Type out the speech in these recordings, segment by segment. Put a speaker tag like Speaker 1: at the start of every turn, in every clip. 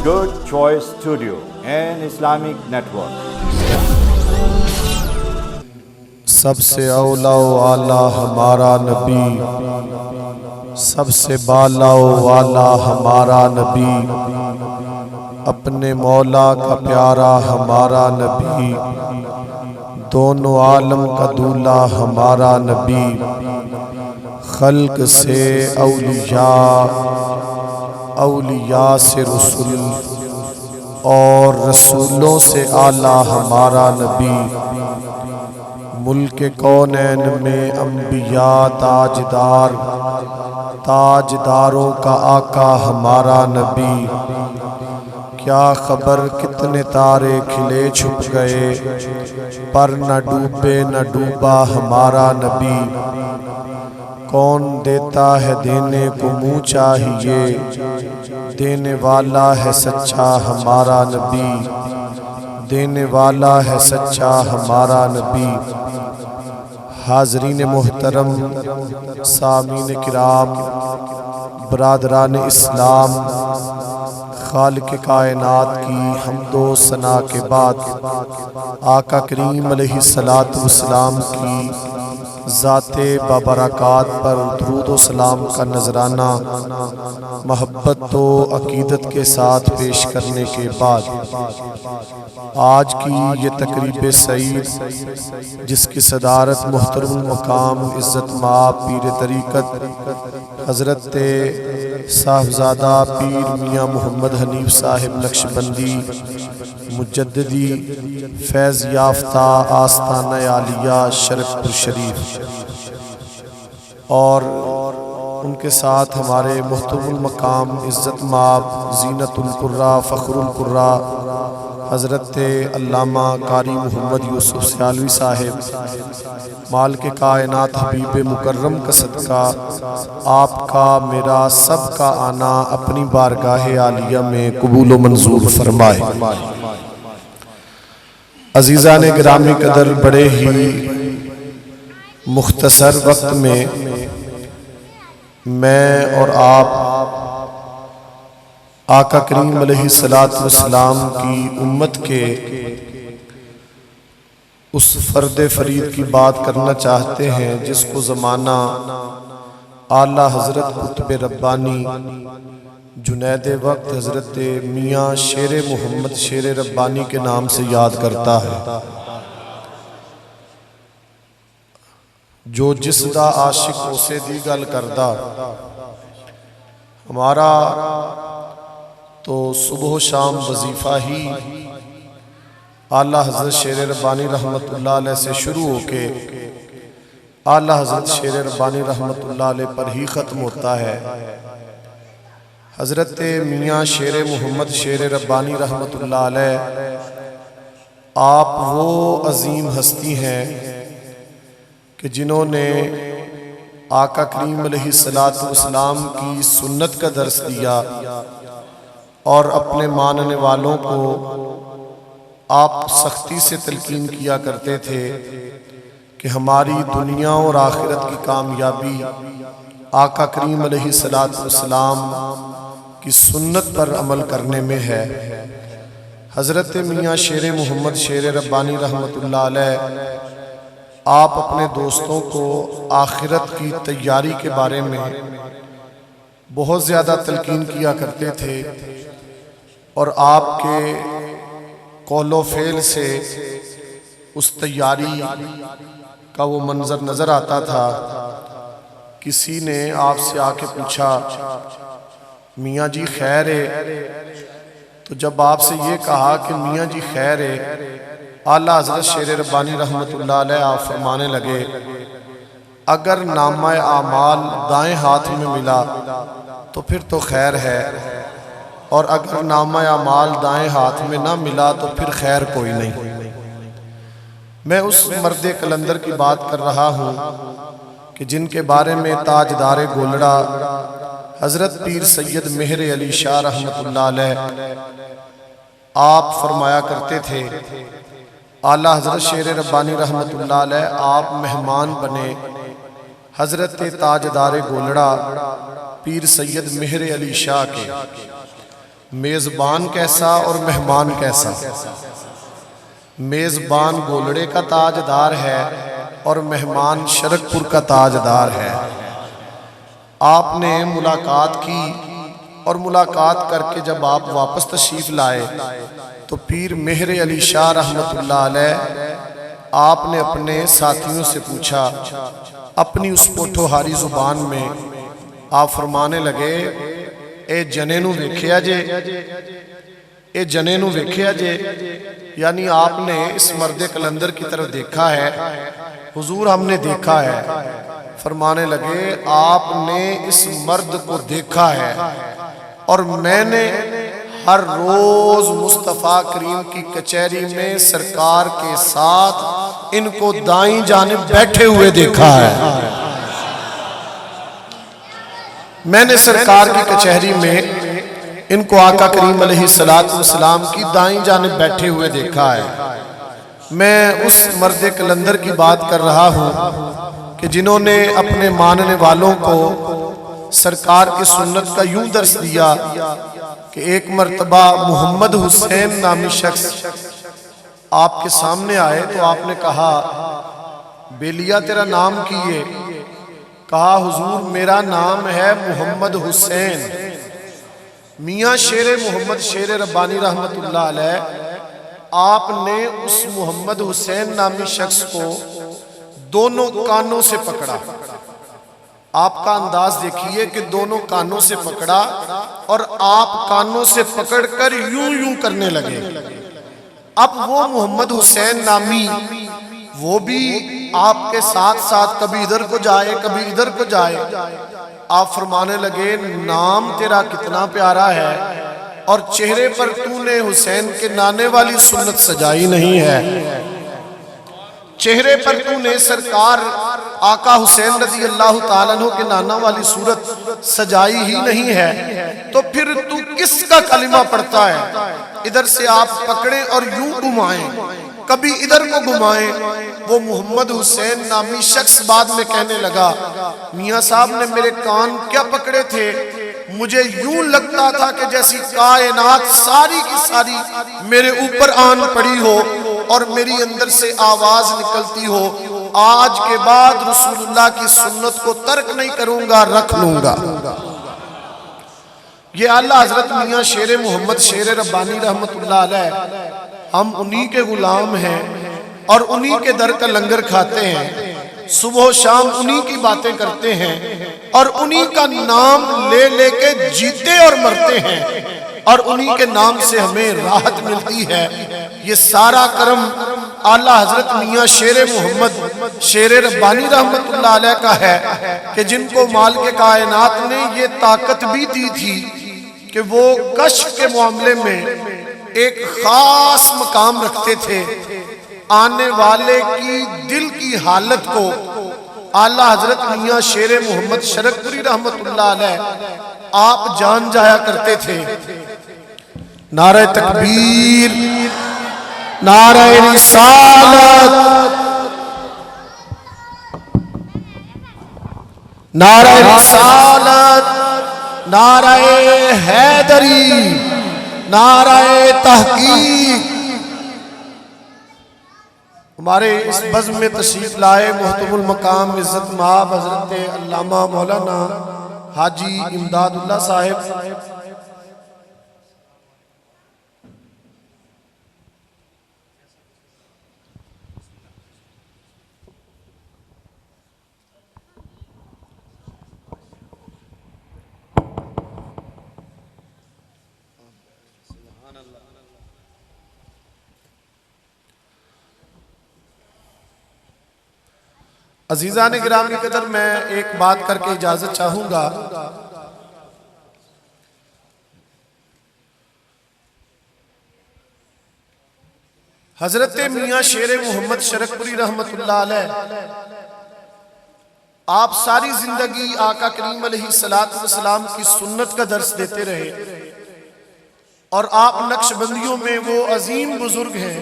Speaker 1: Good Choice Studio and Islamic Network.
Speaker 2: سب سے اولا و اعلیٰ ہمارا نبی، سب سے بالا و اعلیٰ ہمارا نبی، اپنے مولا کا پیارا ہمارا نبی، دونوں عالم کا دولہ ہمارا نبی، خلق سے اولیاء، اولیاء سے رسول اور رسولوں سے اعلیٰ ہمارا نبی، ملک کونین میں انبیاء تاجدار، تاجداروں کا آقا ہمارا نبی، کیا خبر کتنے تارے کھلے چھپ گئے، پر نہ ڈوبے نہ ڈوبا ہمارا نبی، کون دیتا ہے دینے کو منہ چاہیے، دینے والا ہے سچا ہمارا نبی، دینے والا ہے سچا ہمارا نبی۔ حاضرین محترم، سامعین کرام، برادران اسلام، خالق کائنات کی حمد و ثنا کے بعد آقا کریم علیہ السلام کی ذات بابرکات پر درود و سلام کا نذرانہ محبت و عقیدت کے ساتھ پیش کرنے کے بعد آج کی یہ تقریب سعید، جس کی صدارت محترم المقام عزت مآب پیر طریقت حضرت صاحبزادہ پیر میاں محمد حنیف صاحب نقشبندی مجددی فیض یافتہ آستانہ عالیہ شرف پور شریف، اور ان کے ساتھ ہمارے محترم المقام عزت مآب زینت القرہ فخر القرہ حضرت علامہ قاری محمد یوسف سیالوی صاحب، مال کے کائنات حبیب مکرم کا صدقہ آپ کا میرا سب کا آنا اپنی بارگاہ عالیہ میں قبول و منظور فرمائے۔ عزیزان گرامی قدر، بڑے ہی مختصر وقت میں میں اور آپ آقا کریم علیہ السلام کی امت کے اس فرد فرید کی بات کرنا چاہتے ہیں جس کو زمانہ اعلیٰ حضرت قطب ربانی جنید وقت حضرت میاں شیر محمد شیر ربانی کے نام سے یاد کرتا ہے۔ جو جس دا عاشق اسے دی گل کردہ، ہمارا تو صبح و شام وظیفہ ہی اعلیٰ حضرت شیر ربانی رحمت اللہ علیہ سے شروع ہو کے اعلیٰ حضرت شیر ربانی رحمت اللہ علیہ پر ہی ختم ہوتا ہے۔ حضرت میاں شیر محمد شیر ربانی رحمت اللہ علیہ آپ وہ عظیم ہستی ہیں کہ جنہوں نے آقا کریم علیہ السلام کی سنت کا درس دیا اور اپنے ماننے والوں کو آپ سختی سے تلقین کیا کرتے تھے کہ ہماری دنیا اور آخرت کی کامیابی آقا کریم علیہ السلام کی سنت پر عمل کرنے میں ہے۔ حضرت میاں شیر محمد شیر ربانی رحمت اللہ علیہ آپ اپنے دوستوں کو آخرت کی تیاری کے بارے میں بہت زیادہ تلقین کیا کرتے تھے، اور آپ کے قول و فعل سے اس تیاری کا وہ منظر نظر آتا تھا۔ کسی نے آپ سے آ کے پوچھا، میاں جی خیر ہے؟ تو جب آپ سے یہ کہا کہ میاں جی خیر ہے، اعلیٰ حضرت شیر ربانی رحمت اللہ علیہ آپ فرمانے لگے، اگر نامہ اعمال دائیں ہاتھ میں ملا تو پھر تو خیر ہے، اور اگر نامہ اعمال دائیں ہاتھ میں نہ ملا تو پھر خیر کوئی نہیں۔ میں اس مرد کلندر کی بات کر رہا ہوں کہ جن کے بارے میں تاجدار گولڑا حضرت پیر سید مہر علی شاہ رحمت اللہ علیہ آپ فرمایا کرتے تھے، اعلیٰ حضرت شیر ربانی رحمت اللہ علیہ آپ مہمان بنے حضرت تاجدار گولڑا پیر سید مہر علی شاہ کے، میزبان کیسا اور مہمان کیسا؟ میزبان گولڑے کا تاجدار ہے اور مہمان شرکپور کا تاجدار ہے۔ آپ نے ملاقات کی اور ملاقات کر کے جب آپ واپس تشریف لائے تو پیر مہر علی شاہ رحمت اللہ علیہ آپ نے اپنے ساتھیوں سے پوچھا، اپنی اس پوٹھوہاری زبان میں آپ فرمانے لگے، اے جنے نو ویکھیا جے، اے جنے نو ویکھیا جے، یعنی آپ نے اس مرد کلندر کی طرف دیکھا ہے۔ حضور ہم نے دیکھا ہے۔ فرمانے لگے آپ نے اس مرد کو دیکھا ہے اور میں نے ہر روز مصطفیٰ کریم کی کچہری میں سرکار کے ساتھ ان کو دائیں جانب بیٹھے ہوئے دیکھا ہے۔ میں نے سرکار کی کچہری میں ان کو آقا کریم علیہ السلام کی دائیں جانب بیٹھے ہوئے دیکھا ہے۔ میں اس مرد کلندر کی بات کر رہا ہوں کہ جنہوں نے اپنے ماننے والوں کو سرکار کی سنت کا یوں درس دیا کہ ایک مرتبہ محمد حسین نامی شخص آپ کے سامنے آئے تو آپ نے کہا، بیلیا تیرا نام کیے؟ کہا، حضور میرا نام ہے محمد حسین۔ میاں شیر محمد شیر ربانی رحمت اللہ علیہ آپ نے اس محمد حسین نامی شخص کو دونوں کانوں سے پکڑا۔ آپ کا انداز دیکھیے کہ دونوں کانوں سے پکڑا اور آپ کانوں سے پکڑ کر یوں یوں کرنے لگے۔ اب وہ محمد حسین نامی وہ بھی آپ کے ساتھ ساتھ کبھی ادھر کو جائے کبھی ادھر کو جائے۔ آپ فرمانے لگے، نام تیرا کتنا پیارا ہے اور چہرے پر تو نے حسین کے نانے والی سنت سجائی نہیں ہے، چہرے پر تو نے سرکار آقا حسین رضی اللہ تعالیٰ عنہ کے نانا والی صورت سجائی ہی نہیں ہے، تو پھر تو کس کا کلمہ پڑھتا ہے؟ ادھر سے آپ پکڑیں اور یوں گھمائیں، کبھی ادھر کو گھمائیں۔ وہ محمد حسین نامی شخص بعد میں کہنے لگا، میاں صاحب نے میرے کان کیا پکڑے تھے؟ مجھے یوں لگتا تھا کہ جیسی کائنات ساری کی ساری میرے اوپر آن پڑی ہو اور میری اندر سے آواز نکلتی ہو، آج کے بعد رسول اللہ کی سنت کو ترک نہیں کروں گا، رکھ لوں گا۔ یہ اعلیٰ حضرت میاں شیر محمد شیر ربانی رحمت اللہ علیہ، ہم انہی کے غلام ہیں اور انہی کے در کا لنگر کھاتے ہیں، صبح و شام انہی کی باتیں کرتے ہیں اور انہی کا نام لے لے کے جیتے اور مرتے ہیں اور انہی کے نام سے ہمیں راحت ملتی ہے۔ یہ سارا کرم اعلیٰ حضرت میاں شیر محمد شیر ربانی رحمت اللہ علیہ کا ہے کہ جن کو مالک کائنات نے یہ طاقت بھی دی تھی کہ وہ کشف کے معاملے میں ایک خاص مقام رکھتے تھے۔ آنے والے کی دل کی حالت کو اعلیٰ حضرت میاں شیر محمد شرکپوری رحمت اللہ علیہ آپ جان جایا کرتے تھے۔ نعرہ تکبیر، نعرہ رسالت، نعرہ رسالت، نعرہ حیدری، نعرہ تحقیق۔ ہمارے اس بزم میں تشریف لائے محترم المقام عزت مآب حضرت علامہ مولانا حاجی امداد اللہ صاحب، عزیزان گرامی قدر، میں ایک بات کر کے اجازت چاہوں گا۔ حضرت میاں شیر محمد شرکپوری رحمت اللہ علیہ آپ ساری زندگی آقا کریم علیہ السلام کی سنت کا درس دیتے رہے اور آپ نقش بندیوں میں وہ عظیم بزرگ ہیں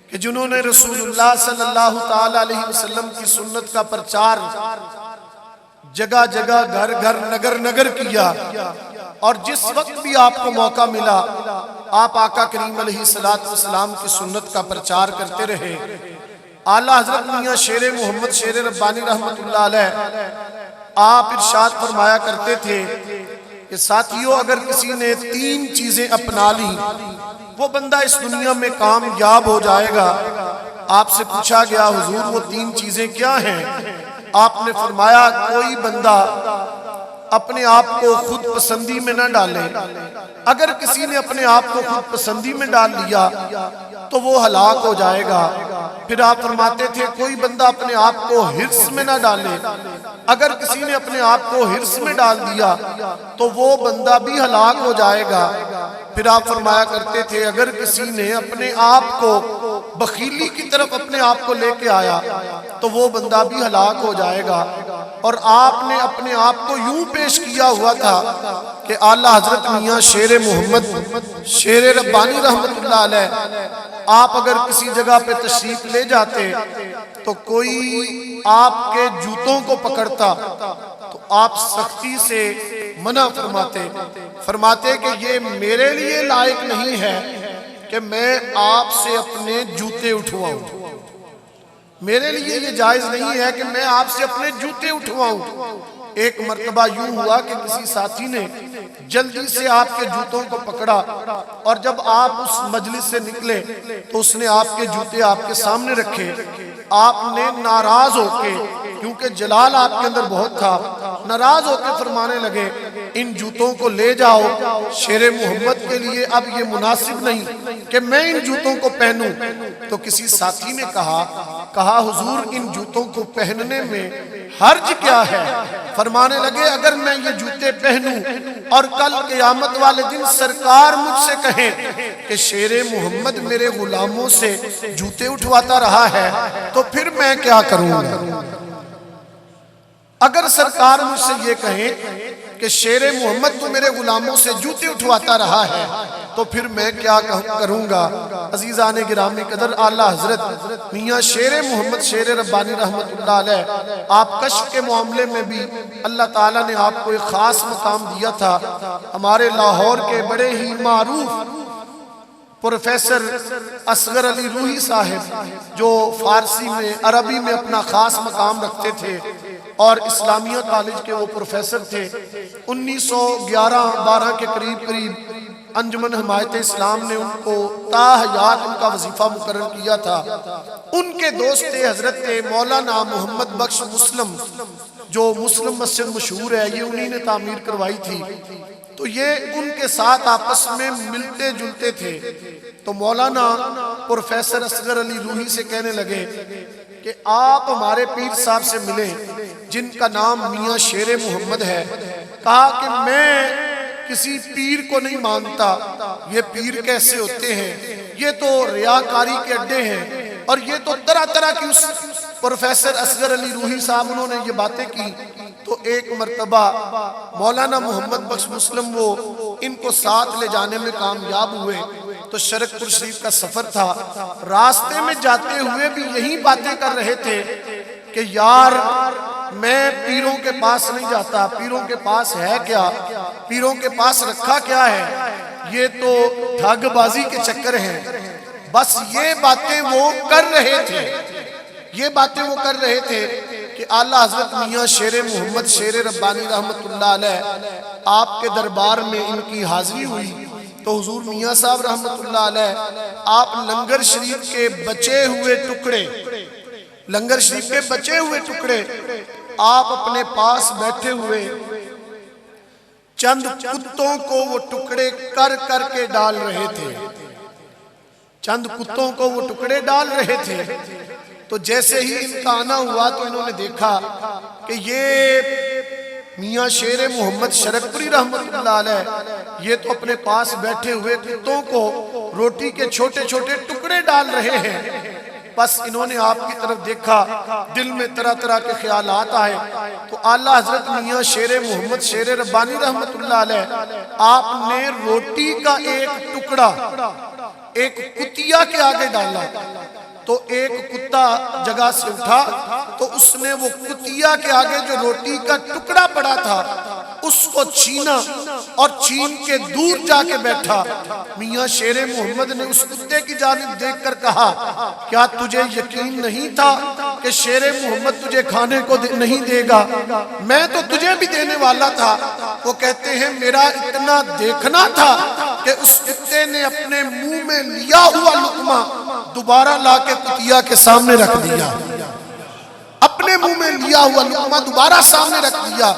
Speaker 2: کہ جنہوں نے رسول اللہ صلی اللہ تعالیٰ علیہ وسلم کی سنت کا پرچار جگہ جگہ گھر گھر نگر نگر کیا، اور جس وقت بھی آپ کو موقع ملا آپ آقا کریم علیہ السلام کی سنت کا پرچار کرتے رہے۔ اعلیٰ حضرت میاں شیر محمد شیر ربانی رحمت اللہ علیہ آپ ارشاد فرمایا کرتے تھے کہ ساتھیو، اگر کسی نے 3 چیزیں اپنا لی وہ بندہ اس دنیا میں کامیاب ہو جائے گا۔ آپ سے پوچھا گیا حضور وہ 3 چیزیں کیا ہیں؟ آپ نے فرمایا کوئی بندہ اپنے آپ کو خود پسندی میں نہ ڈالے، اگر کسی نے اپنے آپ کو خود پسندی میں ڈال لیا تو وہ ہلاک ہو جائے گا۔ پھر آپ فرماتے تھے کوئی بندہ اپنے آپ کو حرص میں نہ ڈالے، اگر کسی نے اپنے آپ کو حرص میں ڈال دیا تو وہ بندہ بھی ہلاک ہو جائے گا۔ پھر آپ فرمایا کرتے تھے اگر کسی نے اپنے آپ کو بخیلی کی طرف اپنے آپ کو لے کے آیا تو وہ بندہ بھی ہلاک ہو جائے گا۔ اور آپ نے اپنے آپ کو یوں پیش کیا ہوا تھا کہ اعلیٰ حضرت میاں شیر محمد شیر ربانی رحمت اللہ علیہ آپ اگر کسی جگہ پہ تشریف لے جاتے تو کوئی آپ کے جوتوں کو پکڑتا تو آپ سختی سے منع فرماتے کہ یہ میرے لیے لائق نہیں ہے کہ میں آپ سے اپنے جوتے اٹھواؤں، میرے لیے یہ جائز نہیں ہے کہ میں آپ سے اپنے جوتے اٹھواؤں۔ ایک مرتبہ یوں ہوا کہ کسی ساتھی نے جلدی سے آپ کے جوتوں کو پکڑا اور جب آپ اس مجلس سے نکلے تو اس نے آپ کے جوتے آپ کے سامنے رکھے۔ آپ نے ناراض ہو کے، کیونکہ جلال آپ کے اندر بہت تھا، ناراض ہو کے فرمانے لگے ان جوتوں کو لے جاؤ، شیر محمد کے لیے اب یہ مناسب نہیں کہ میں ان جوتوں کو پہنوں۔ تو کسی ساتھی نے کہا حضور ان جوتوں کو پہننے میں حرج کیا ہے؟ فرمانے لگے اگر میں یہ جوتے پہنوں اور کل قیامت والے دن سرکار مجھ سے کہیں کہ شیر محمد میرے غلاموں سے جوتے اٹھواتا رہا ہے تو پھر میں کیا کروں گا؟ اگر سرکار مجھ سے یہ کہیں کہ شیر محمد تو میرے غلاموں سے جوتے اٹھواتا رہا ہے تو پھر میں کیا کروں گا؟ عزیزان گرامی قدر، اعلیٰ حضرت میاں شیر محمد شیر ربانی رحمت اللہ علیہ آپ کشف کے معاملے میں بھی اللہ تعالیٰ نے آپ کو ایک خاص مقام دیا تھا۔ ہمارے لاہور کے بڑے ہی معروف پروفیسر اصغر علی روحی صاحب جو فارسی میں عربی میں اپنا خاص مقام رکھتے تھے اور اسلامیہ کالج کے وہ پروفیسر تھے، 1911-12 کے قریب انجمن حمایت اسلام نے ان کو تا حیات ان کا وظیفہ مقرر کیا تھا۔ ان کے دوست حضرت مولانا محمد بخش مسلم جو مسلم مسجد مشہور ہے، یہ انہی نے تعمیر کروائی تھی، تو یہ ان کے ساتھ آپس میں ملتے جلتے تھے۔ تو مولانا پروفیسر اصغر علی روحی سے کہنے لگے کہ آپ ہمارے پیر صاحب سے ملیں جن کا نام میاں شیر محمد ہے۔ کہا کہ میں کسی پیر کو نہیں مانتا، یہ پیر کیسے ہوتے ہیں، یہ تو ریاکاری کے اڈے ہیں، اور یہ تو طرح طرح کی اس پروفیسر اصغر علی روحی صاحب انہوں نے یہ باتیں کی۔ تو ایک مرتبہ مولانا محمد بخش مسلم وہ ان کو ساتھ لے جانے میں کامیاب ہوئے۔ تو شرک پور شریف کا سفر تھا، راستے میں جاتے ہوئے بھی یہی باتیں کر رہے تھے کہ یار میں پیروں کے پاس نہیں جاتا، پیروں کے پاس ہے کیا، پیروں کے پاس رکھا کیا ہے، یہ تو ٹھگ بازی کے چکر ہیں۔ بس یہ باتیں وہ کر رہے تھے کہ اعلیٰ حضرت میاں شیر محمد شیر ربانی رحمت اللہ علیہ آپ کے دربار میں ان کی حاضری ہوئی تو حضور میاں صاحب رحمت اللہ علیہ آپ لنگر شریف کے بچے ٹکڑے آپ اپنے پاس بیٹھے ہوئے چند کتوں کو وہ ٹکڑے کر کے ڈال رہے تھے۔ تو جیسے ہی ان کا آنا ہوا تو انہوں نے دیکھا کہ یہ میاں شیر محمد شرکپوری رحمت اللہ علیہ یہ تو اپنے پاس بیٹھے ہوئے کتوں کو روٹی کے چھوٹے چھوٹے ٹکڑے ڈال رہے ہیں۔ بس انہوں نے آپ کی طرف دیکھا، دل میں طرح طرح کے خیالات آئے، تو اعلیٰ حضرت میاں شیر محمد شیر ربانی رحمت اللہ علیہ آپ نے روٹی کا ایک ٹکڑا ایک کتیا کے آگے ڈالا تو ایک کتا جگہ سے اٹھا تو اس نے وہ کتیا کے آگے جو روٹی کا ٹکڑا پڑا تھا اس کو چھینا اور چھین کے دور جا کے بیٹھا۔ میاں شیر محمد نے اس کتے کی جانب دیکھ کر کہا کیا تجھے یقین نہیں تھا کہ شیر محمد تجھے کھانے کو نہیں دے گا؟ میں تو تجھے بھی دینے والا تھا۔ وہ کہتے ہیں میرا اتنا دیکھنا تھا کہ اس کتے نے اپنے منہ میں لیا ہوا لقمہ دوبارہ لا کے کتیا کے سامنے رکھ دیا، اپنے منہ میں لیا ہوا لقمہ دوبارہ سامنے رکھ دیا۔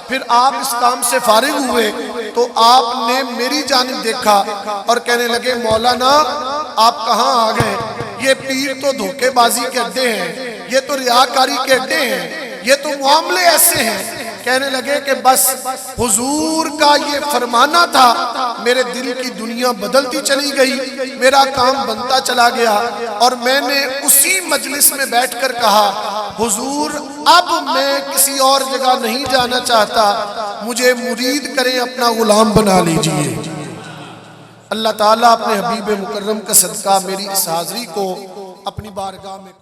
Speaker 2: پھر آپ اس کام سے فارغ ہوئے تو آپ نے میری جانب دیکھا اور کہنے لگے مولانا آپ کہاں آ گئے؟ یہ پیر تو دھوکے بازی کے اڈے ہیں، یہ تو ریاکاری کے اڈے ہیں، یہ تو معاملے ایسے ہیں۔ کہنے لگے کہ بس حضور کا یہ فرمانا تھا، میرے دل کی دنیا بدلتی چلی گئی، میرا کام بنتا چلا گیا، اور میں نے اسی مجلس میں بیٹھ کر کہا حضور اب میں کسی اور جگہ نہیں جانا چاہتا، مجھے مرید کریں، اپنا غلام بنا لیجئے۔ اللہ تعالیٰ اپنے حبیب مکرم کا صدقہ میری اس حاضری کو اپنی بارگاہ میں